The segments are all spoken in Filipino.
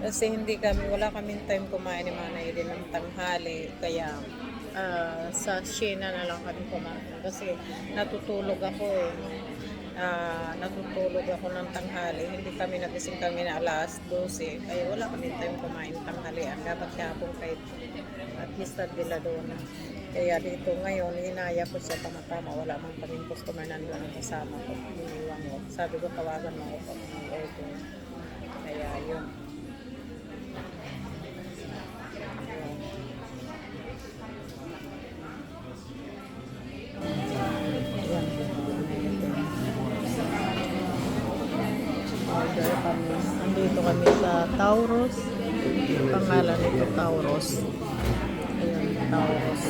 Kasi wala kaming time kumain ni Manay din ng tanghali. Kaya sa Sheena na lang kami kumain. Kasi natutulog ako eh. Natutulog ako ng tanghali. Hindi kami nagising kami na alas 12. Kaya wala kaming time kumain tanghalian. Dapat kahapon kahit at least doon. Kaya dito ngayon, hinaya ko siya tama-tama. Wala man kaming customer nandun ang kasama ko. Iniwang ko. Sabi ko, tawagan mo ako pag mag-order. Kaya yun. Order kami. Andito kami sa Tauros. Pangalan nito Tauros. Ayan, Tauros.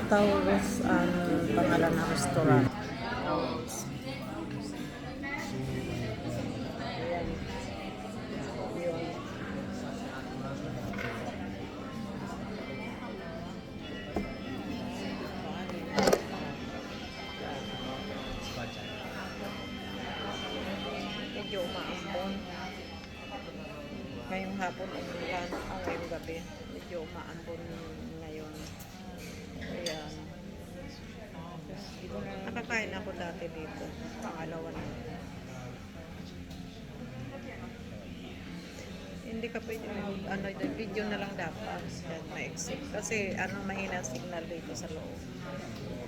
Tauros ang pangalan ng restaurant. Tauros. Ayan. Yun. Medyo umaambon. Ngayong hapon umulan, ngayong gabi. Medyo umaambon ngayon. Ayan. Nakakain ako dati dito. Pangalawa na. Hindi ka pwede video na lang dapat. Yan, ma-exit. Kasi mahina signal dito sa loob.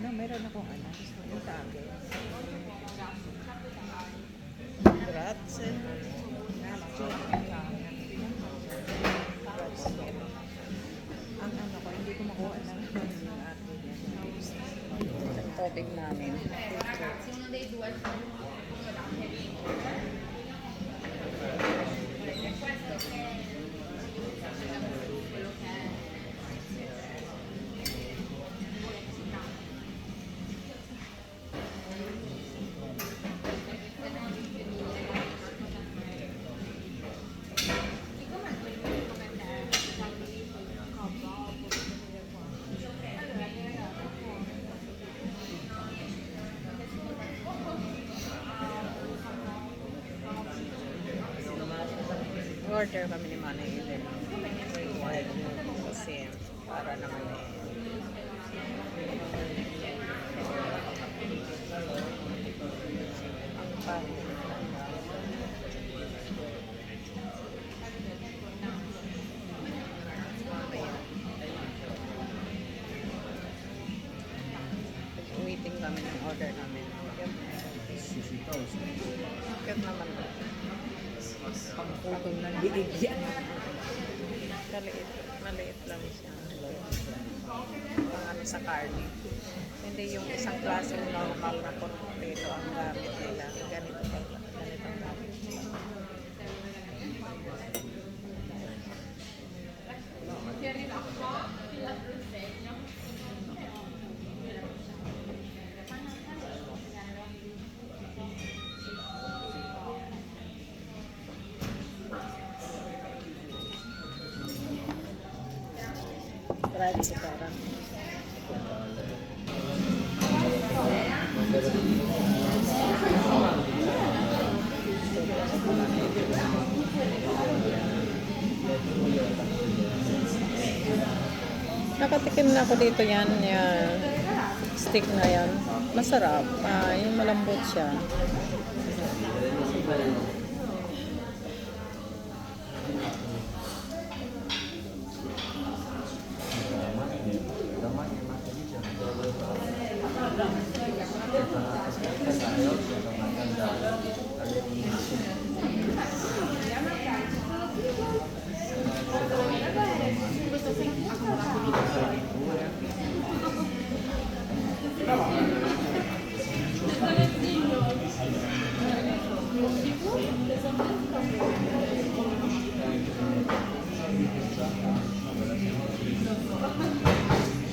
Meron akong yung tagi. Grazie. Ang ko, hindi ko makuha ng Ang topic namin. Order kami ni Manay din. Kasi para naman ang pangit. Waiting kami ng order namin. Bakit naman ba? pangputol ng biig yan. Maliit lang siya. Sa karne. Hindi yung isang klaseng normal na potato ang gamit nila. Ganito pala. Ganito ang gamit nila. Marami sa parang. Nakatikim na ako dito yan. Stick na yan. Masarap. Yung malambot siya.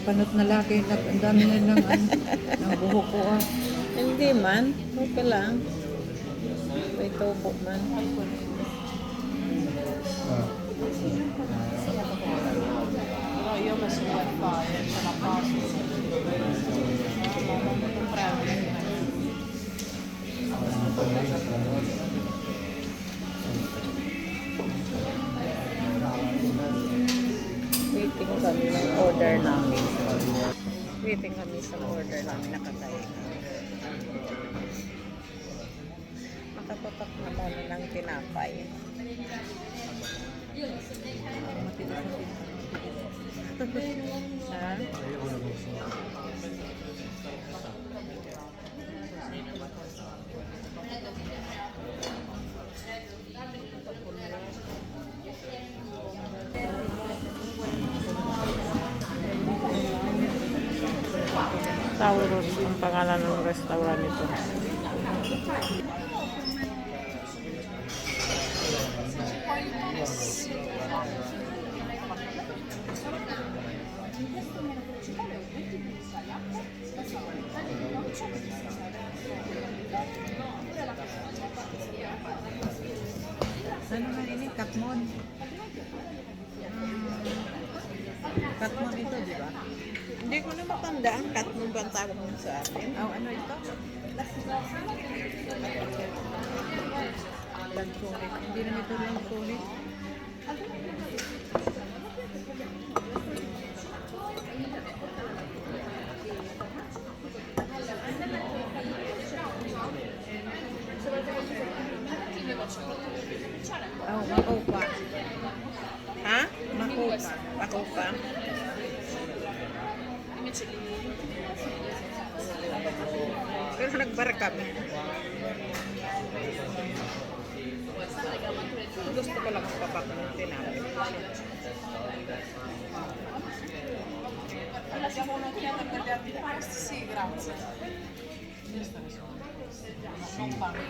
Panot na laki, ang dami na ng buhok ko ah. Hindi man. Okay lang. May tubo man. Io che si vuole fare, c'è la pasta. kami ng order namin. Waiting kami sa order namin nakatay. Nakatutok na kami ng tinapay. Ha? Taurus ang pangalan ng restaurant ito. Ano nga ini? Katmon. Katmon ito, di ba? Hindi ko na matanda ang cut mo ba ang tawag mo sa akin? Oh, ano ito? Lansurit. Hindi naman ito lansurit. Oh, makopa. Ha? Makopa. Ako pa? Pero nagbar kami. Gusto ko lang papak ng tinapay. Sì, grazie. Non parlo.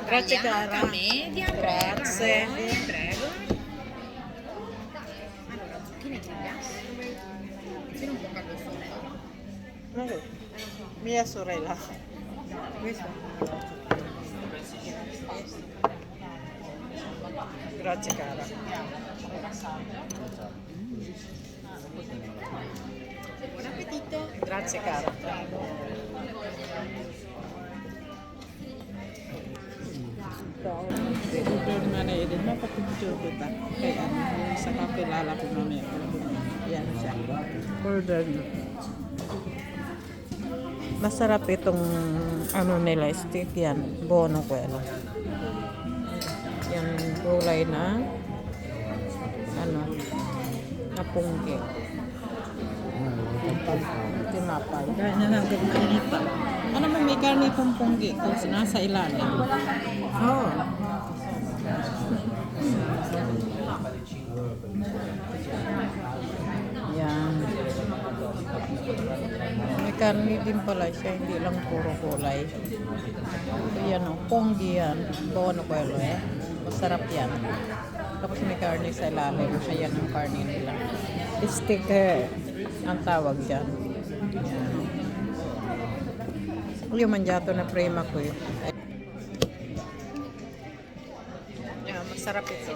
Grazie cara. Media, Grazie. prego. Allora, zucchine tagliate. Sino un po' caldo sotto? Ano? Mia sorella. Questo. Grazie cara. Buon appetito. Grazie cara. Order na na yun. Mapapicture ko ba? Kaya yung sa kakilala ko mamaya. Yan siya. Order na. Masarap itong ano nila, steak yan. Bono ko yan. Yan gulay na ano na punggi. Tinapay. Kaya na hanggang mainit pa. Ano naman may karne pong punggi kung nasa ilalim. Oh. Yan. May karne din pala siya, hindi lang puro gulay. So, yan o, ponggi yan. Bono ko eh. Masarap yan. Tapos may karne sa ilalim. Ayan ang karne nila. Steak ang tawag dyan. Yan. Yung manjato na prema ko yun. Yan, masarap ito.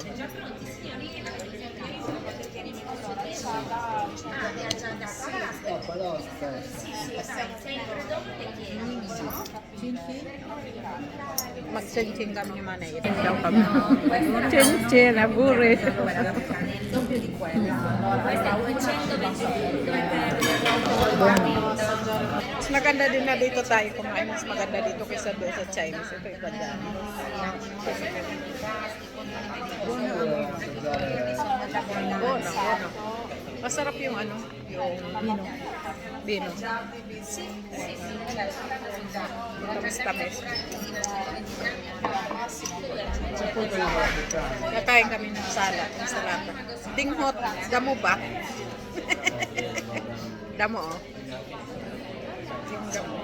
Mag-chin-chin kami ni Manay. Ito daw kami. Chin-chin, aburi. Mas maganda din na dito tayo kumain. Mas maganda dito kaysa doon sa Chinese. Ito iba dyan. Bono. Masarap yung ano, yung bino. Tamis-tamis. Kakain kami ng salad. Dinghot. Damo ba? Damo, oh. Yung damo.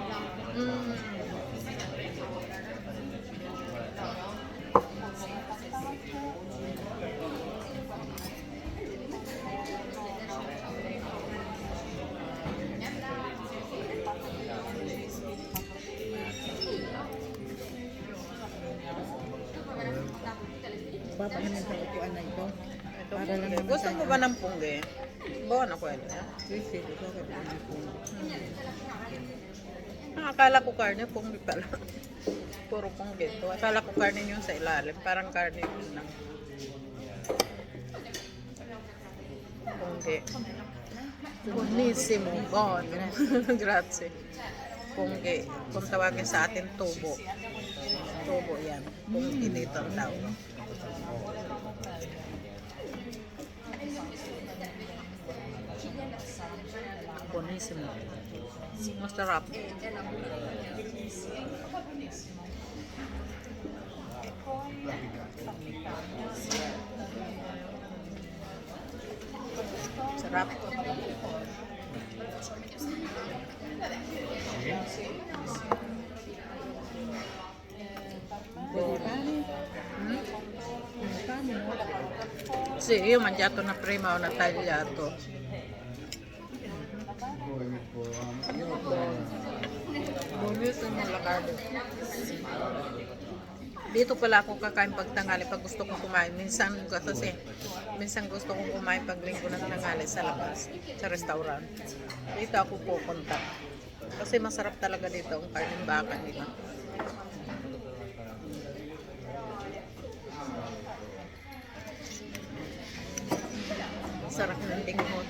magpapalamin sa upuan na ito. Ito, Para lang pungge. naman Gusto mo tayo. ba ng pungge? Bawa na ko yan. Sweet, ito ka pa ng puno. Akala ko karne, pungge pala. Puro pungge to. Akala ko karne yung sa ilalim. Parang karne yun lang. Pungge. Buonissimo. Bon. Grazie. Pungge. Kung tawagin sa atin, tubo. Tubo yan. Pungge dito ang tawag. Buonissimo. Masarap. Sarap. Pwede pa rin. Hmm? Paano? Sì, io ho mangiato una prima una tagliato. Buonissimo la carne. Dito pala ako kakain pag tanghali pag gusto kong kumain. Minsan gusto kong kumain pag linggo ng tanghali sa labas, sa restaurant. Dito ako pupunta. Kasi masarap talaga dito ang karneng baka nila. Sarap ng dinghot.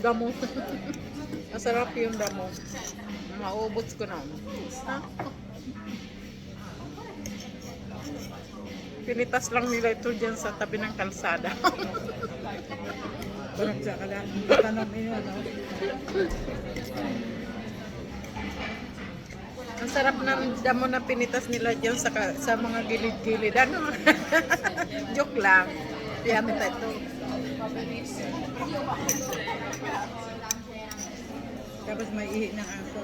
Damo. Masarap yung damo. Maubos ko na. Ha? Pinitas lang nila ito dyan sa tabi ng kalsada. Parang sa tanong niyo, no? Ang sarap ng damo na pinitas nila dyan sa mga gilid-gilid. Ano? Joke lang. Yummy ito. Tapos may ihi ng aso.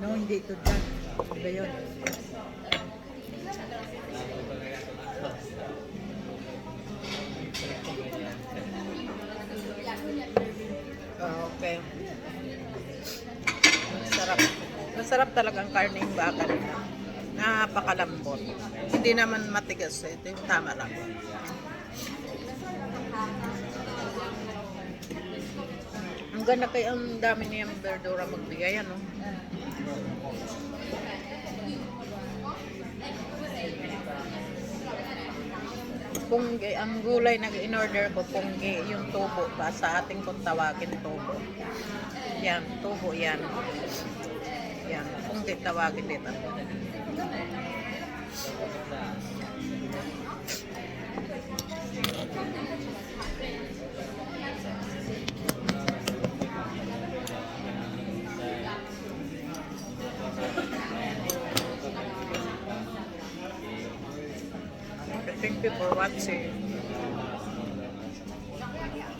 No, hindi ito dyan. Iba yun. Okay. Masarap. Masarap talaga ang karneng baka nila. Napakalambot. Hindi naman matigas eh. Ito yung tama lang. Ang ganda kaya ang dami niyang verdura magbigay, ano? Pungge, ang gulay na in-order ko, pungge, yung tubo pa sa ating kung tawagin tubo. Yan, tubo yan. Yan, pungge tawagin dito. Thank you for watching.